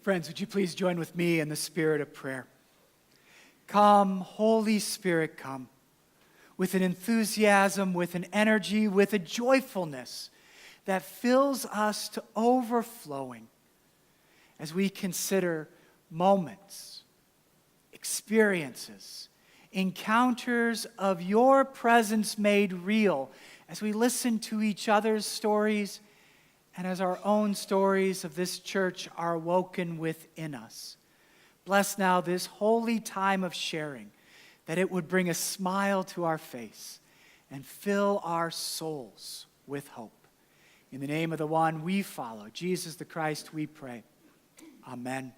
Friends, would you please join with me in the spirit of prayer? Come, Holy Spirit, come, with an enthusiasm, with an energy, with a joyfulness that fills us to overflowing as we consider moments, experiences, encounters of your presence made real as we listen to each other's stories and as our own stories of this church are woken within us. Bless now this holy time of sharing, that it would bring a smile to our face and fill our souls with hope. In the name of the one we follow, Jesus the Christ, we pray. Amen.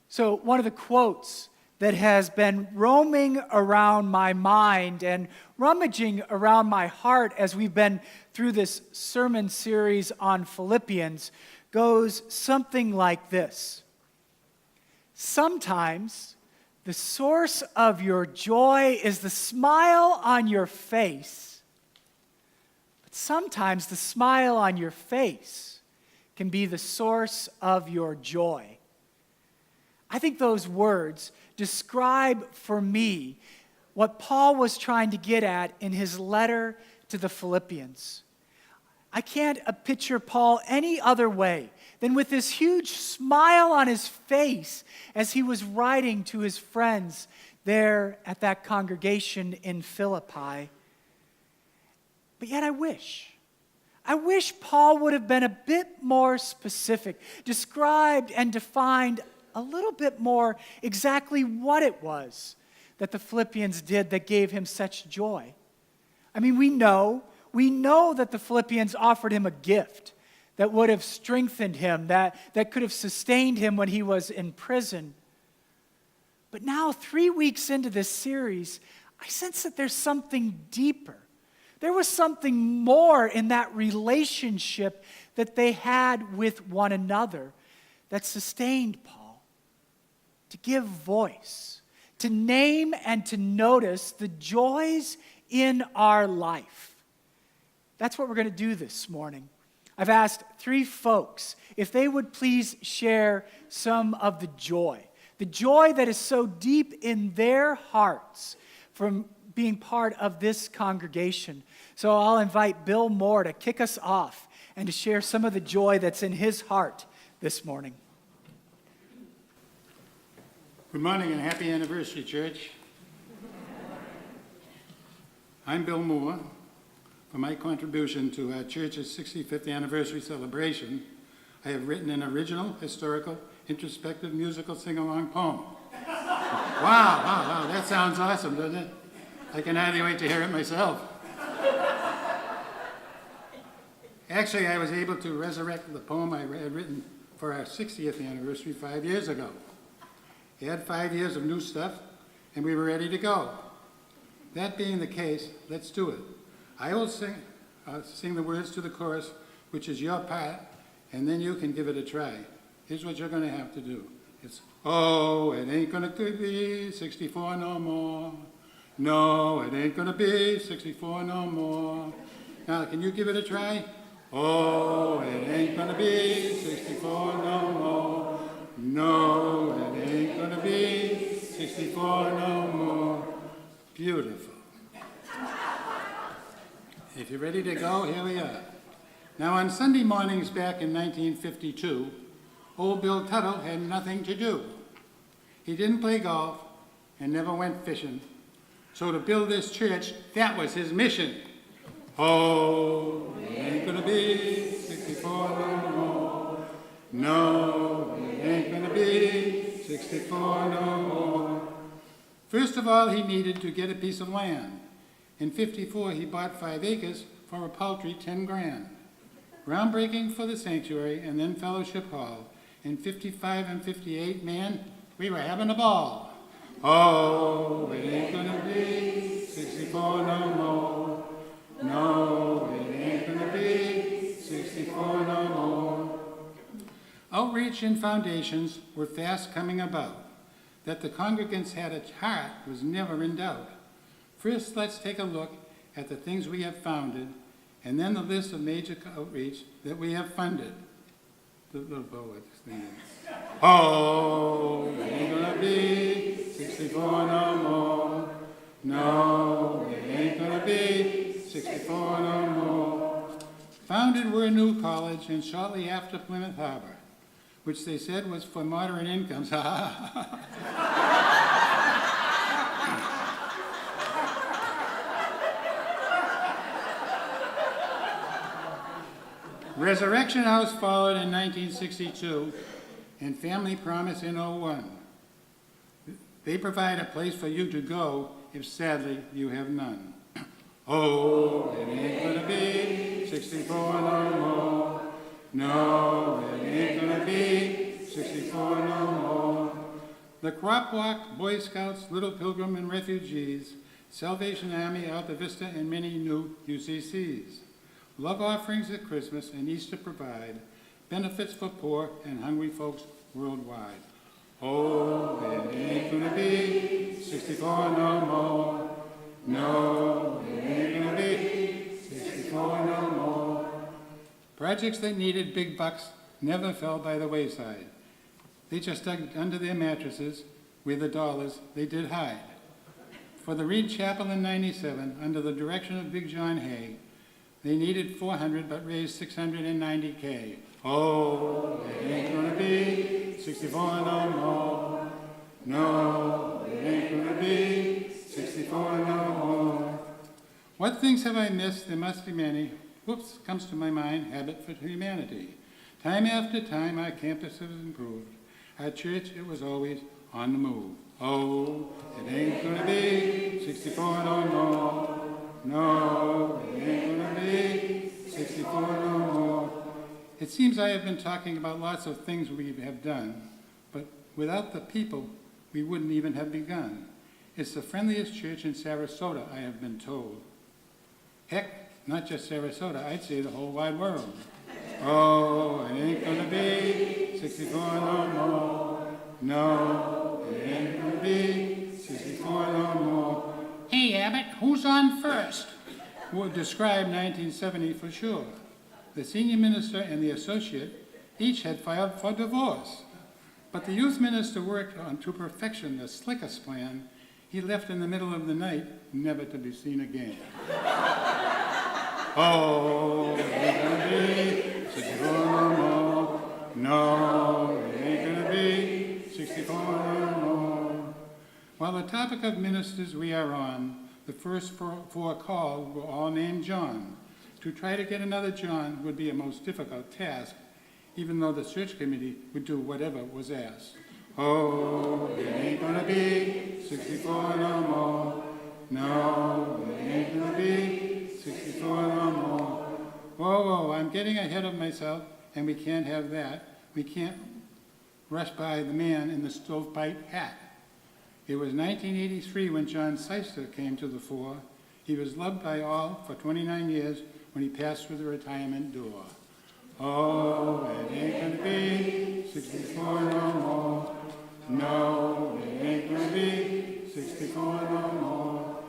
So one of the quotes that has been roaming around my mind and rummaging around my heart as we've been through this sermon series on Philippians goes something like this. Sometimes the source of your joy is the smile on your face, but sometimes the smile on your face can be the source of your joy. I think those words describe for me what Paul was trying to get at in his letter to the Philippians. I can't picture Paul any other way than with this huge smile on his face as he was writing to his friends there at that congregation in Philippi. But yet I wish Paul would have been a bit more specific, described and defined a little bit more exactly what it was that the Philippians did that gave him such joy. I mean, we know that the Philippians offered him a gift that would have strengthened him, that could have sustained him when he was in prison. But now, 3 weeks into this series, I sense that there's something deeper. There was something more in that relationship that they had with one another that sustained Paul. To give voice, to name and to notice the joys in our life. That's what we're going to do this morning. I've asked 3 folks if they would please share some of the joy that is so deep in their hearts from being part of this congregation. So I'll invite Bill Moore to kick us off and to share some of the joy that's in his heart this morning. Good morning and happy anniversary, church. I'm Bill Moore. For my contribution to our church's 65th anniversary celebration, I have written an original, historical, introspective, musical sing-along poem. Wow, that sounds awesome, doesn't it? I can hardly wait to hear it myself. Actually, I was able to resurrect the poem I had written for our 60th anniversary 5 years ago. He had 5 years of new stuff, and we were ready to go. That being the case, let's do it. I will sing the words to the chorus, which is your part, and then you can give it a try. Here's what you're going to have to do. It's, oh, it ain't going to be 64 no more. No, it ain't going to be 64 no more. Now, can you give it a try? Oh, it ain't going to be 64 no more. No, it ain't going to be 64 no more. Beautiful. If you're ready to go, here we are. Now, on Sunday mornings back in 1952, old Bill Tuttle had nothing to do. He didn't play golf and never went fishing. So to build this church, that was his mission. Oh, it ain't going to be 64 no more. No, it ain't going to be 64 no more. First of all, he needed to get a piece of land. In 54, he bought 5 acres for a paltry 10 grand. Groundbreaking for the sanctuary and then fellowship hall. In 55 and 58, man, we were having a ball. Oh, it ain't gonna be 64 no more. No, it ain't gonna be 64 no more. Outreach and foundations were fast coming about. That the congregants had a heart was never in doubt. First, let's take a look at the things we have founded, and then the list of major outreach that we have funded. the little poet thing. Oh, it ain't gonna be 64 no more. No, it ain't gonna be 64 no more. Founded were a new college, and shortly after Plymouth Harbor, which they said was for moderate incomes. Resurrection House followed in 1962, and Family Promise in '01. They provide a place for you to go if sadly you have none. Oh, it ain't gonna be 64 no more. No, it ain't gonna be 64 no more. The Crop Walk, Boy Scouts, Little Pilgrim and Refugees, Salvation Army, Alta Vista, and many new UCCs. Love offerings at Christmas and Easter provide benefits for poor and hungry folks worldwide. Oh, it ain't gonna be 64 no more. No, it ain't gonna be 64 no more. Projects that needed big bucks never fell by the wayside. They just dug under their mattresses where the dollars they did hide. For the Reed Chapel in '97, under the direction of Big John Hay, they needed 400 but raised 690K. Oh, it ain't gonna be 64 no more. No, it ain't gonna be 64 no more. What things have I missed? There must be many. Whoops, comes to my mind, habit for humanity. Time after time, our campus has improved. Our church, it was always on the move. Oh, it ain't gonna be 64 no more. No, it ain't gonna be 64 no more. It seems I have been talking about lots of things we have done, but without the people, we wouldn't even have begun. It's the friendliest church in Sarasota, I have been told. Heck, not just Sarasota, I'd say the whole wide world. Oh, it ain't gonna be 64 no more. No, it ain't gonna be 64 no more. Hey, Abbott, who's on first? Would describe 1970 for sure. The senior minister and the associate each had filed for divorce. But the youth minister worked on to perfection the slickest plan. He left in the middle of the night, never to be seen again. Oh, it ain't gonna be 64 no more. No, it ain't gonna be 64 no more. While the topic of ministers we are on, the first four called were all named John. To try to get another John would be a most difficult task, even though the search committee would do whatever was asked. Oh, it ain't gonna be 64 no more. No, it ain't gonna be 64 no more. Whoa, I'm getting ahead of myself, and we can't have that. We can't rush by the man in the stovepipe hat. It was 1983 when John Seister came to the fore. He was loved by all for 29 years when he passed through the retirement door. Oh, it ain't gonna be 64 no more. No, it ain't gonna be 64 no more.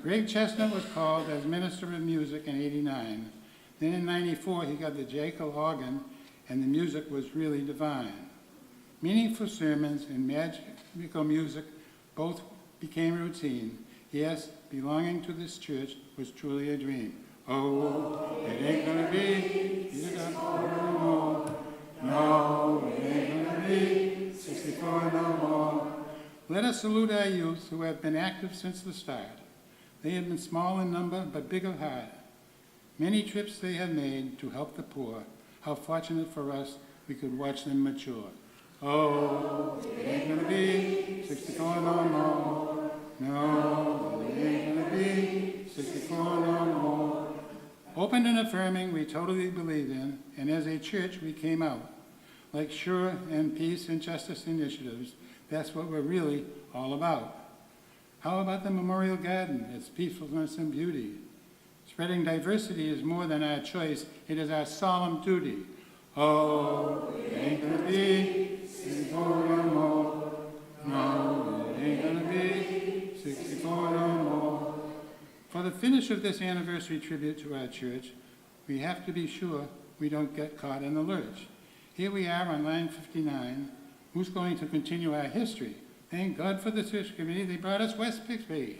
Greg Chestnut was called as Minister of Music in '89. Then in '94 he got the Jekyll organ, and the music was really divine. Meaningful sermons and magical music both became routine. Yes, belonging to this church was truly a dream. Oh, it ain't gonna be 64 no more. No, it ain't gonna be 64 no more. Let us salute our youth who have been active since the start. They have been small in number, but big of heart. Many trips they have made to help the poor. How fortunate for us we could watch them mature. Oh, it ain't gonna be 64 no more. No, it ain't gonna be 64 no more. Open and affirming, we totally believe in, and as a church, we came out. Like sure and peace and justice initiatives, that's what we're really all about. How about the Memorial Garden, its peacefulness and beauty? Spreading diversity is more than our choice, it is our solemn duty. Oh, it ain't gonna be 64 no more. No, it ain't gonna be 64 no more. For the finish of this anniversary tribute to our church, we have to be sure we don't get caught in the lurch. Here we are on line 59. Who's going to continue our history? Thank God for the search committee. They brought us West Bixby.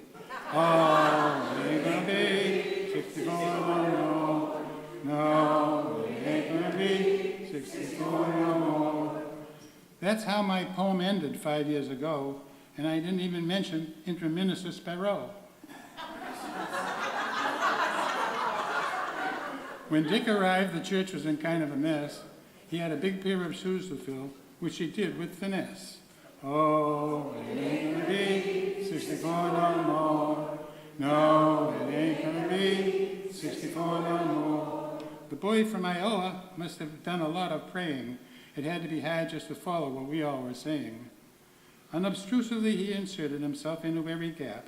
Oh, it ain't gonna be 64 no more. No, it ain't gonna be 64 no more. That's how my poem ended 5 years ago, and I didn't even mention Intraminister Sparrow. When Dick arrived, the church was in kind of a mess. He had a big pair of shoes to fill, which he did with finesse. Oh, it ain't gonna be 64 no more. No, it ain't gonna be 64 no more. The boy from Iowa must have done a lot of praying. It had to be hard just to follow what we all were saying. Unobtrusively, he inserted himself into every gap.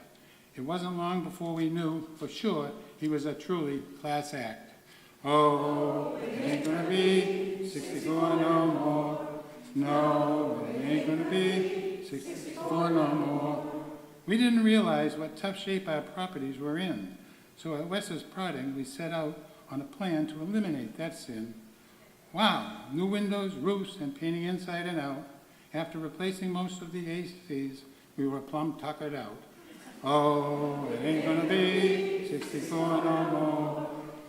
It wasn't long before we knew for sure he was a truly class act. Oh, it ain't gonna be 64 no more. No, it ain't gonna be 64 no more. We didn't realize what tough shape our properties were in. So at Wes's prodding, we set out on a plan to eliminate that sin. Wow, new windows, roofs, and painting inside and out. After replacing most of the ACs, we were plumb tuckered out. Oh, it ain't gonna be 64 no more.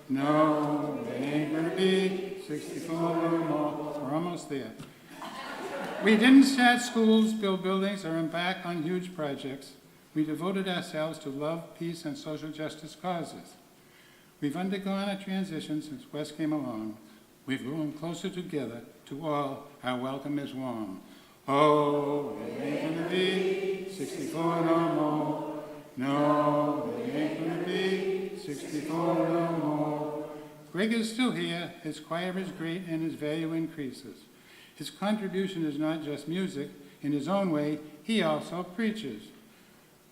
No, it ain't gonna be 64 no more. We're almost there. We didn't start schools, build buildings, or embark on huge projects. We devoted ourselves to love, peace, and social justice causes. We've undergone a transition since West came along. We've grown closer together. To all, our welcome is warm. Oh, it ain't gonna be 64 no more. No, it ain't gonna be 64 no more. Greg is still here. His choir is great and his value increases. His contribution is not just music. In his own way, he also preaches.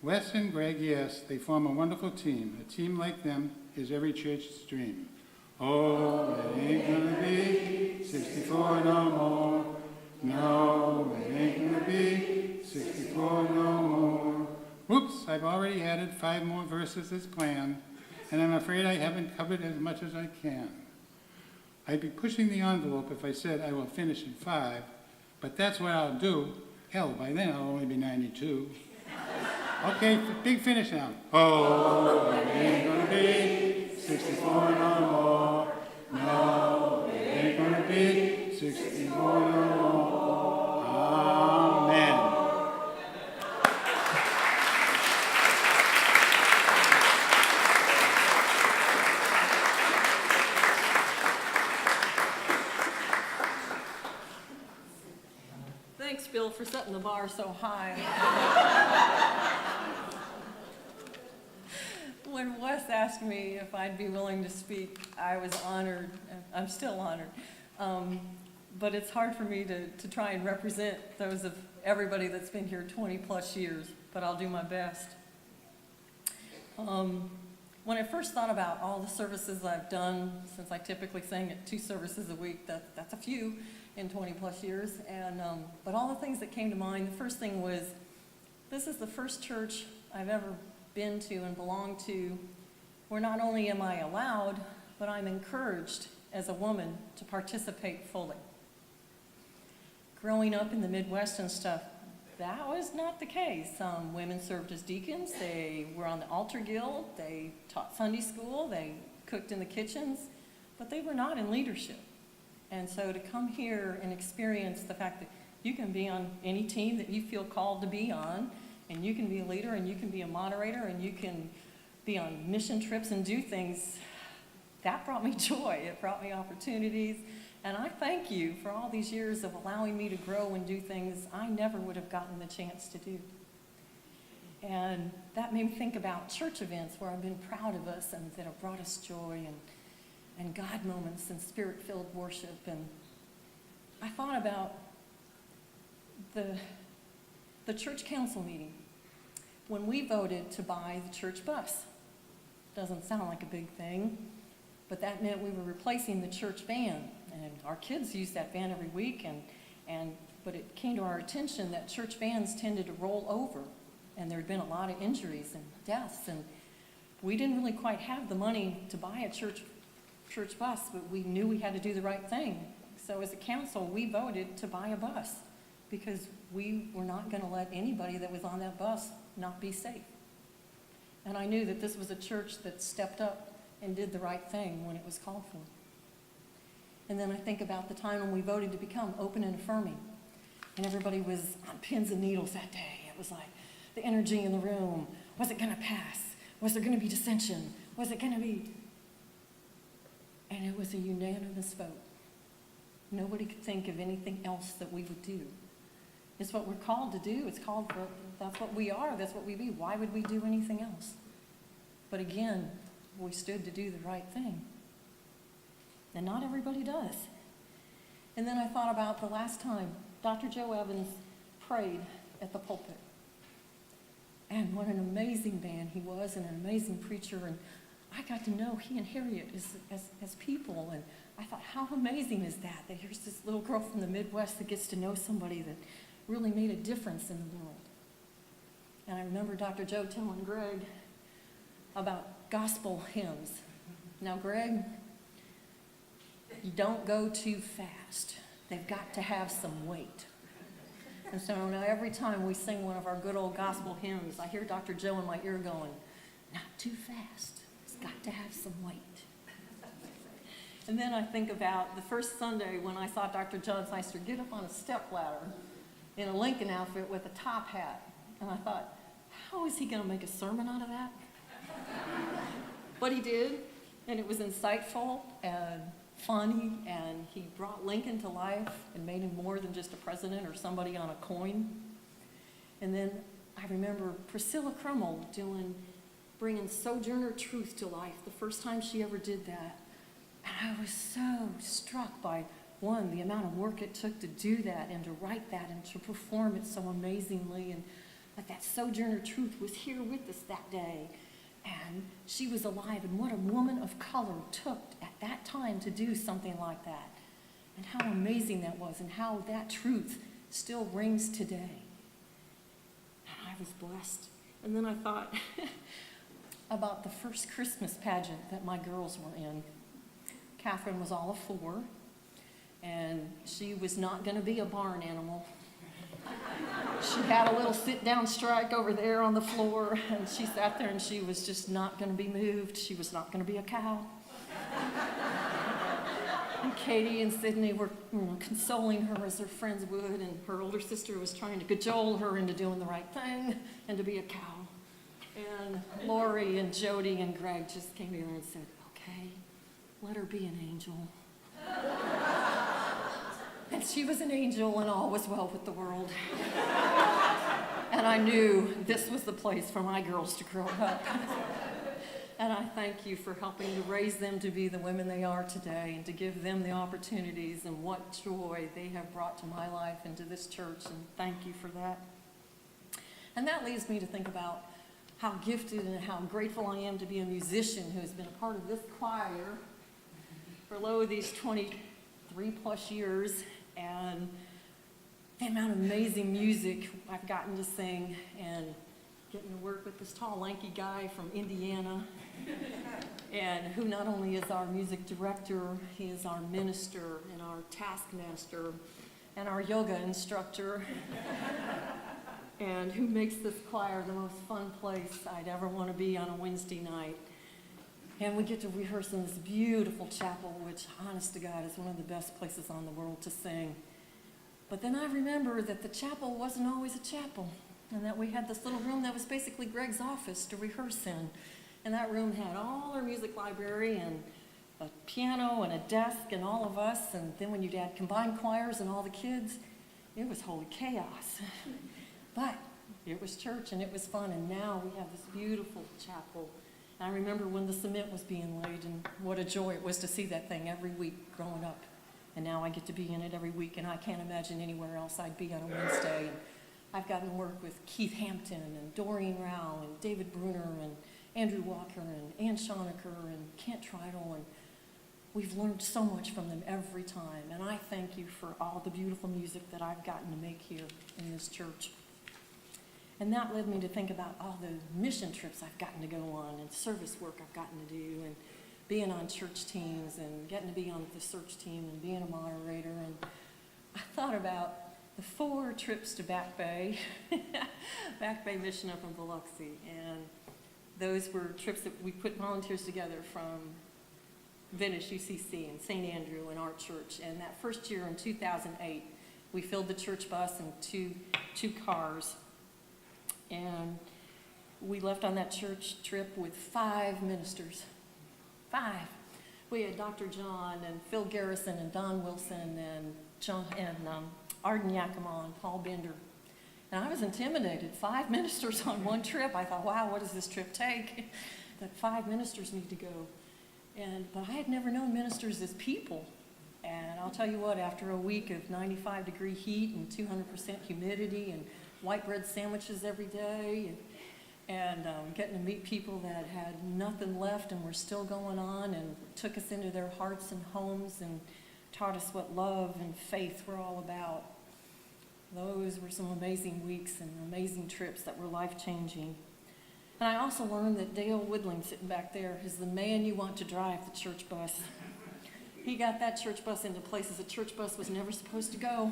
Wes and Greg, yes, they form a wonderful team. A team like them is every church's dream. Oh, it ain't gonna be 64 no more. No, it ain't gonna be 64 no more. Whoops, I've already added 5 more verses as planned, and I'm afraid I haven't covered as much as I can. I'd be pushing the envelope if I said I will finish in 5, but that's what I'll do. Hell, by then I'll only be 92. Okay, big finish now. Oh, it ain't gonna be 64 no more. No, it ain't gonna be 64 no more. Amen. Thanks, Bill, for setting the bar so high. When Wes asked me if I'd be willing to speak, I was honored. I'm still honored. But it's hard for me to try and represent those of everybody that's been here 20 plus years, but I'll do my best. When I first thought about all the services I've done, since I typically sing at 2 services a week, that's a few in 20 plus years, but all the things that came to mind, the first thing was, this is the first church I've ever been to and belonged to where not only am I allowed, but I'm encouraged as a woman to participate fully. Growing up in the Midwest and stuff, that was not the case. Women served as deacons, they were on the altar guild, they taught Sunday school, they cooked in the kitchens, but they were not in leadership. And so to come here and experience the fact that you can be on any team that you feel called to be on, and you can be a leader, and you can be a moderator, and you can be on mission trips and do things, that brought me joy. It brought me opportunities. And I thank you for all these years of allowing me to grow and do things I never would have gotten the chance to do. And that made me think about church events where I've been proud of us and that have brought us joy and God moments and spirit-filled worship. And I thought about the church council meeting when we voted to buy the church bus. Doesn't sound like a big thing, but that meant we were replacing the church van. And our kids use that van every week, but it came to our attention that church vans tended to roll over, and there had been a lot of injuries and deaths, and we didn't really quite have the money to buy a church bus, but we knew we had to do the right thing. so as a council, we voted to buy a bus because we were not going to let anybody that was on that bus not be safe. And I knew that this was a church that stepped up and did the right thing when it was called for. And then I think about the time when we voted to become open and affirming. And everybody was on pins and needles that day. It was like the energy in the room. Was it going to pass? Was there going to be dissension? Was it going to be? And it was a unanimous vote. Nobody could think of anything else that we would do. It's what we're called to do. It's called for, that's what we are. That's what we be. Why would we do anything else? But again, we stood to do the right thing. And not everybody does. And then I thought about the last time Dr. Joe Evans prayed at the pulpit. And what an amazing man he was, and an amazing preacher. And I got to know he and Harriet as people. And I thought, how amazing is that here's this little girl from the Midwest that gets to know somebody that really made a difference in the world. And I remember Dr. Joe telling Greg about gospel hymns. Now, Greg, you don't go too fast. They've got to have some weight. And so now every time we sing one of our good old gospel hymns, I hear Dr. Joe in my ear going, not too fast. It's got to have some weight. And then I think about the first Sunday when I saw Dr. John Seister get up on a stepladder in a Lincoln outfit with a top hat. And I thought, how is he going to make a sermon out of that? But he did, and it was insightful and funny, and he brought Lincoln to life and made him more than just a president or somebody on a coin. And then I remember Priscilla Crummell bringing Sojourner Truth to life the first time she ever did that. And I was so struck by, one, the amount of work it took to do that and to write that and to perform it so amazingly, and that Sojourner Truth was here with us that day. And she was alive, and what a woman of color took at that time to do something like that. And how amazing that was, and how that truth still rings today. And I was blessed. And then I thought about the first Christmas pageant that my girls were in. Catherine was all of 4, and she was not going to be a barn animal. She had a little sit-down strike over there on the floor, and she sat there, and she was just not going to be moved. She was not going to be a cow. And Katie and Sydney were consoling her as their friends would, and her older sister was trying to cajole her into doing the right thing and to be a cow. And Lori and Jody and Greg just came together and said, okay, let her be an angel. And she was an angel, and all was well with the world. And I knew this was the place for my girls to grow up. And I thank you for helping to raise them to be the women they are today, and to give them the opportunities, and what joy they have brought to my life and to this church, and thank you for that. And that leads me to think about how gifted and how grateful I am to be a musician who has been a part of this choir for these 23 plus years, and the amount of amazing music I've gotten to sing, and getting to work with this tall, lanky guy from Indiana, and who not only is our music director, he is our minister and our taskmaster and our yoga instructor, and who makes this choir the most fun place I'd ever want to be on a Wednesday night. And we get to rehearse in this beautiful chapel, which, honest to God, is one of the best places on the world to sing. But then I remember that the chapel wasn't always a chapel, and that we had this little room that was basically Greg's office to rehearse in. And that room had all our music library and a piano and a desk and all of us. And then when you'd add combined choirs and all the kids, it was holy chaos. But it was church, and it was fun, and now we have this beautiful chapel. I remember when the cement was being laid, and what a joy it was to see that thing every week growing up. And now I get to be in it every week, and I can't imagine anywhere else I'd be on a Wednesday. And I've gotten to work with Keith Hampton and Doreen Rao and David Bruner and Andrew Walker and Ann Schonecker and Kent Tridle, and we've learned so much from them every time. And I thank you for all the beautiful music that I've gotten to make here in this church. And that led me to think about all the mission trips I've gotten to go on, and service work I've gotten to do, and being on church teams and getting to be on the search team and being a moderator. And I thought about the 4 trips to Back Bay, Back Bay Mission up in Biloxi. And those were trips that we put volunteers together from Venice UCC and St. Andrew and our church. And that first year in 2008, we filled the church bus in two cars. And we left on that church trip with 5 ministers. 5. We had Dr. John and Phil Garrison and Don Wilson and Arden Yakima and Paul Bender. And I was intimidated. 5 ministers on one trip. I thought, wow, what does this trip take? That 5 ministers need to go. But I had never known ministers as people. And I'll tell you what, after a week of 95-degree heat and 200% humidity and white bread sandwiches every day, and getting to meet people that had nothing left and were still going on and took us into their hearts and homes and taught us what love and faith were all about. Those were some amazing weeks and amazing trips that were life-changing. And I also learned that Dale Woodling, sitting back there, is the man you want to drive the church bus. He got that church bus into places a church bus was never supposed to go.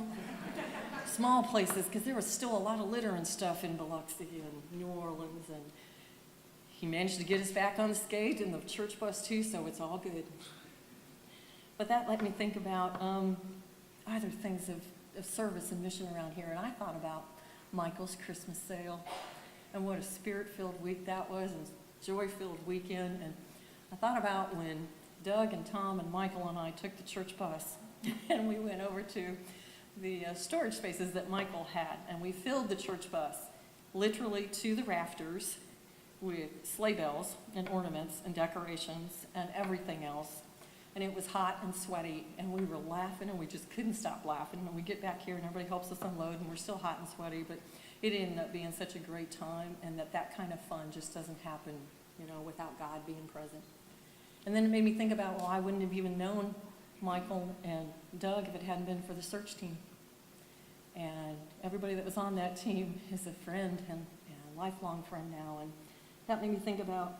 Small places, because there was still a lot of litter and stuff in Biloxi and New Orleans. And he managed to get us back on the skate and the church bus too, so it's all good. But that let me think about other things of service and mission around here. And I thought about Michael's Christmas sale and what a spirit-filled week that was and joy-filled weekend. And I thought about when Doug and Tom and Michael and I took the church bus and we went over to the storage spaces that Michael had, and we filled the church bus literally to the rafters with sleigh bells and ornaments and decorations and everything else. And it was hot and sweaty, and we were laughing, and we just couldn't stop laughing. And we get back here, and everybody helps us unload, and we're still hot and sweaty, but it ended up being such a great time, and that kind of fun just doesn't happen, without God being present. And then it made me think about, well, I wouldn't have even known Michael and Doug if it hadn't been for the search team. And everybody that was on that team is a friend and a lifelong friend now. And that made me think about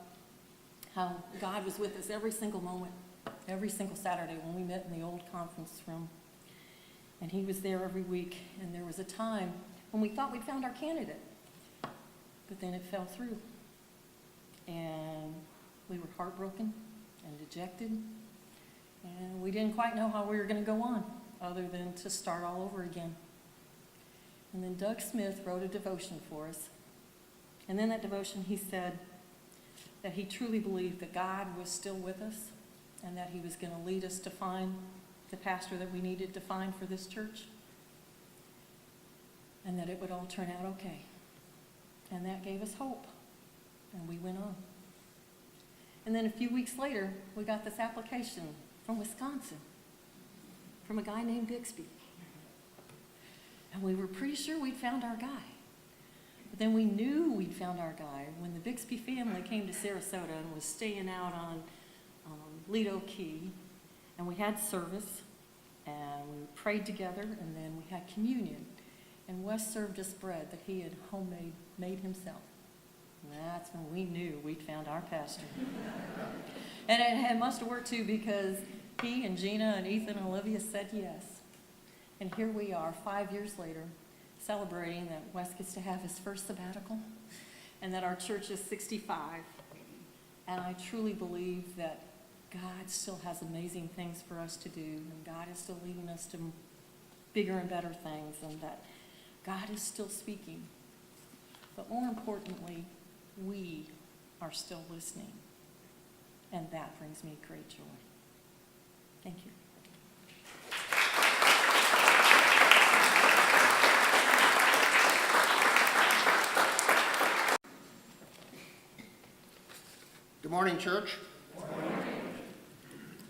how God was with us every single moment, every single Saturday when we met in the old conference room. And he was there every week. And there was a time when we thought we'd found our candidate, but then it fell through. And we were heartbroken and dejected. And we didn't quite know how we were going to go on other than to start all over again. And then Doug Smith wrote a devotion for us. And in that devotion he said that he truly believed that God was still with us and that he was going to lead us to find the pastor that we needed to find for this church. And that it would all turn out okay. And that gave us hope. And we went on. And then a few weeks later, we got this application from Wisconsin, from a guy named Bixby. And we were pretty sure we'd found our guy. But then we knew we'd found our guy when the Bixby family came to Sarasota and was staying out on Lido Key. And we had service, and we prayed together, and then we had communion. And Wes served us bread that he had made himself. And that's when we knew we'd found our pastor. And it must have worked too, because he and Gina and Ethan and Olivia said yes. And here we are 5 years later, celebrating that Wes gets to have his first sabbatical and that our church is 65. And I truly believe that God still has amazing things for us to do, and God is still leading us to bigger and better things, and that God is still speaking. But more importantly, we are still listening. And that brings me great joy. Thank you. Good morning, church. Good morning.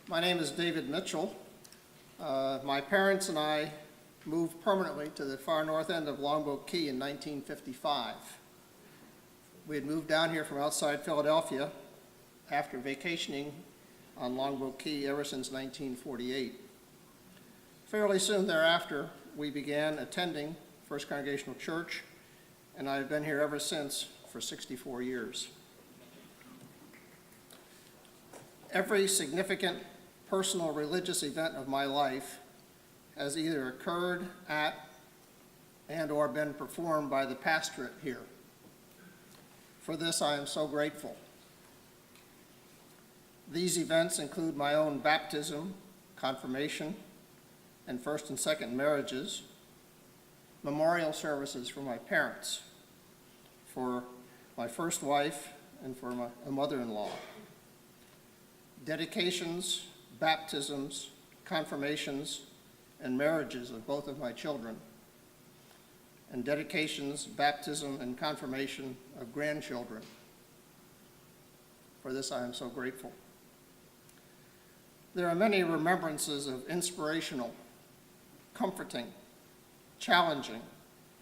My name is David Mitchell. My parents and I moved permanently to the far north end of Longboat Key in 1955. We had moved down here from outside Philadelphia after vacationing on Longboat Key ever since 1948. Fairly soon thereafter, we began attending First Congregational Church, and I've been here ever since for 64 years. Every significant personal religious event of my life has either occurred at and/or been performed by the pastorate here. For this, I am so grateful. These events include my own baptism, confirmation, and first and second marriages, memorial services for my parents, for my first wife, and for my mother-in-law, dedications, baptisms, confirmations, and marriages of both of my children, and dedications, baptism, and confirmation of grandchildren. For this, I am so grateful. There are many remembrances of inspirational, comforting, challenging,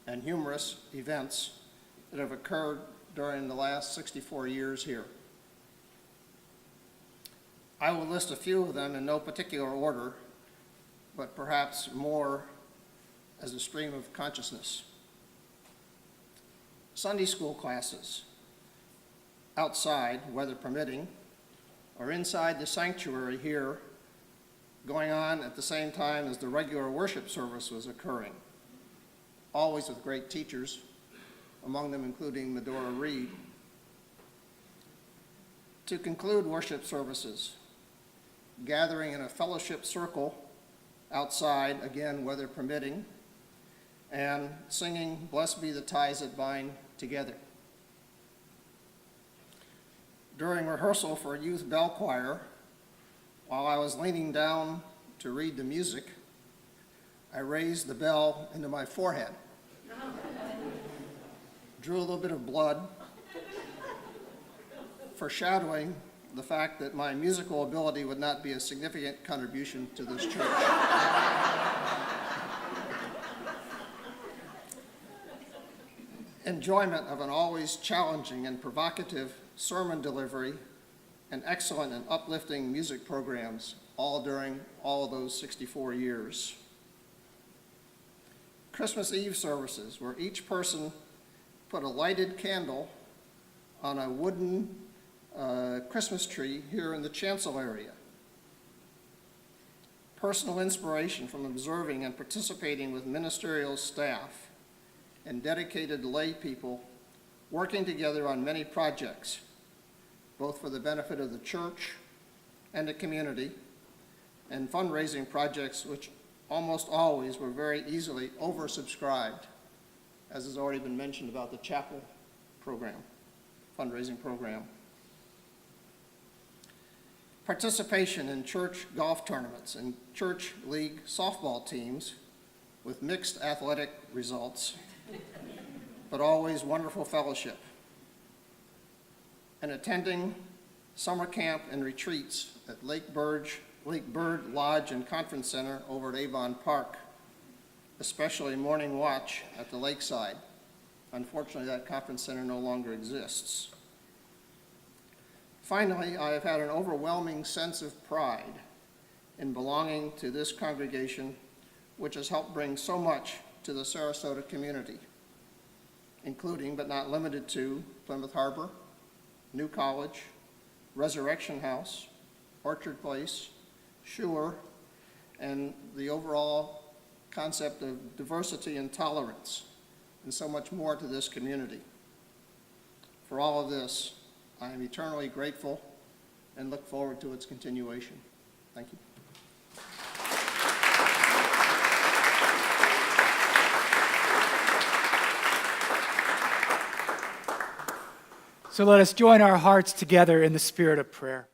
and humorous events that have occurred during the last 64 years here. I will list a few of them in no particular order, but perhaps more as a stream of consciousness. Sunday school classes, outside, weather permitting, or inside the sanctuary here, going on at the same time as the regular worship service was occurring, always with great teachers, among them including Medora Reed. To conclude worship services, gathering in a fellowship circle outside, again, weather permitting, and singing "Blessed Be the Ties That Bind" together. During rehearsal for youth bell choir, while I was leaning down to read the music, I raised the bell into my forehead, drew a little bit of blood, foreshadowing the fact that my musical ability would not be a significant contribution to this church. Enjoyment of an always challenging and provocative sermon delivery and excellent and uplifting music programs, all during all of those 64 years. Christmas Eve services, where each person put a lighted candle on a wooden Christmas tree here in the chancel area. Personal inspiration from observing and participating with ministerial staff and dedicated lay people working together on many projects, both for the benefit of the church and the community, and fundraising projects which almost always were very easily oversubscribed, as has already been mentioned about the chapel program, fundraising program. Participation in church golf tournaments and church league softball teams with mixed athletic results, but always wonderful fellowship. And attending summer camp and retreats at Lake Bird Lodge and Conference Center over at Avon Park, especially morning watch at the lakeside. Unfortunately, that conference center no longer exists. Finally, I have had an overwhelming sense of pride in belonging to this congregation, which has helped bring so much to the Sarasota community, including, but not limited to, Plymouth Harbor, New College, Resurrection House, Orchard Place, Shure, and the overall concept of diversity and tolerance, and so much more to this community. For all of this, I am eternally grateful and look forward to its continuation. Thank you. So let us join our hearts together in the spirit of prayer.